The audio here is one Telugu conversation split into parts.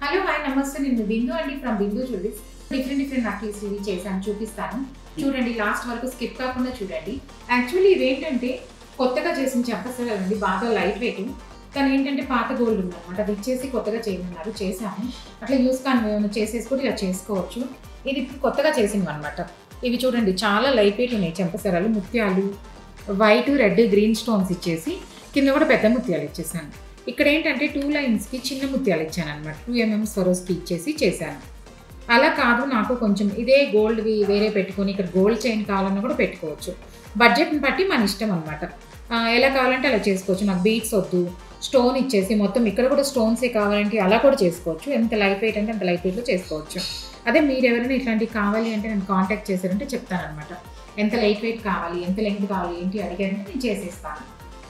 హలో హాయ్ నమస్తే నేను బిందు అండి from Bindu jewelleries different necklace ఇవి చేశాను చూపిస్తాను చూడండి లాస్ట్ వరకు స్కిప్ కాకుండా చూడండి యాక్చువల్లీ ఇవేంటంటే కొత్తగా చేసిన చెంపసరాలండి బాగా లైట్ వెయిట్ కానీ ఏంటంటే పాత గోల్డ్ ఉందన్నమాట అది ఇచ్చేసి కొత్తగా చేయమన్నారు చేశాము అట్లా యూస్ కానీ చేసేసుకుంటే ఇలా చేసుకోవచ్చు ఇది ఇప్పుడు కొత్తగా చేసినవి అనమాట ఇవి చూడండి చాలా లైట్ వెయిట్ ఉన్నాయి చెంపసరాలు ముత్యాలు వైట్ రెడ్ గ్రీన్ స్టోన్స్ ఇచ్చేసి కింద కూడా పెద్ద ముత్యాలు ఇచ్చేసాను ఇక్కడ ఏంటంటే 2 లైన్స్కి చిన్న ముత్యాలు ఇచ్చాను అనమాట 2 mm స్వరోస్కి ఇచ్చేసి చేశాను అలా కాదు నాకు కొంచెం ఇదే గోల్డ్వి వేరే పెట్టుకొని ఇక్కడ గోల్డ్ చైన్ కావాలన్నా కూడా పెట్టుకోవచ్చు బడ్జెట్ని బట్టి మన ఇష్టం అనమాట ఎలా కావాలంటే అలా చేసుకోవచ్చు నాకు బీట్స్ వద్దు స్టోన్ ఇచ్చేసి మొత్తం ఇక్కడ కూడా స్టోన్సే కావాలంటే అలా కూడా చేసుకోవచ్చు ఎంత లైట్ వెయిట్ అంటే అంత లైట్ వెయిట్లో చేసుకోవచ్చు అదే మీరు ఎవరైనా ఇట్లాంటివి కావాలి అంటే నేను కాంటాక్ట్ చేశారంటే చెప్తాను అనమాట ఎంత లైట్ వెయిట్ కావాలి ఎంత లెంగ్త్ కావాలి ఏంటి అడిగారంటే నేను చేసేస్తాను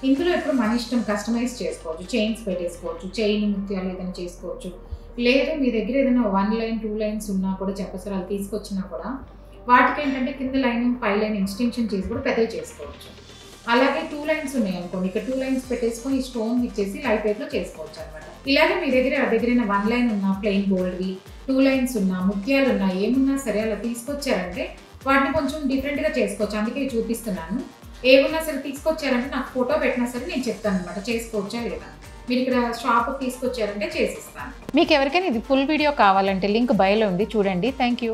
ఇందులో ఎప్పుడు మన ఇష్టం కస్టమైజ్ చేసుకోవచ్చు చైన్స్ పెట్టేసుకోవచ్చు చైన్ ముత్యాలు ఏదైనా చేసుకోవచ్చు లేదు మీ దగ్గర ఏదైనా 1 లైన్ 2 లైన్స్ ఉన్నా కూడా చెంపసరాలు తీసుకొచ్చినా కూడా వాటికి ఏంటంటే కింద లైన్ పై లైన్ ఎక్స్టెన్షన్ చేసి కూడా పెద్దవి చేసుకోవచ్చు అలాగే 2 లైన్స్ ఉన్నాయి అనుకోండి ఇక్కడ 2 లైన్స్ పెట్టేసుకొని ఈ స్టోన్ ఇచ్చేసి లైట్ వెయిట్లో చేసుకోవచ్చు అనమాట ఇలాగే మీ దగ్గర 1 లైన్ ఉన్నా ప్లెయిన్ గోల్డ్వి 2 లైన్స్ ఉన్నా ముత్యాలు ఉన్నా ఏమున్నా సరే అలా తీసుకొచ్చారంటే వాటిని కొంచెం డిఫరెంట్గా చేసుకోవచ్చు అందుకే చూపిస్తున్నాను ఏమున్నా సరే తీసుకొచ్చారంటే నాకు ఫోటో పెట్టినా సరే నేను చెప్తాను అనమాట చేసుకోవచ్చా లేదా మీరు ఇక్కడ షాప్కి తీసుకొచ్చారంటే చేసిస్తాను మీకు ఎవరికైనా ఇది ఫుల్ వీడియో కావాలంటే లింక్ బయోలో ఉంది చూడండి థ్యాంక్ యూ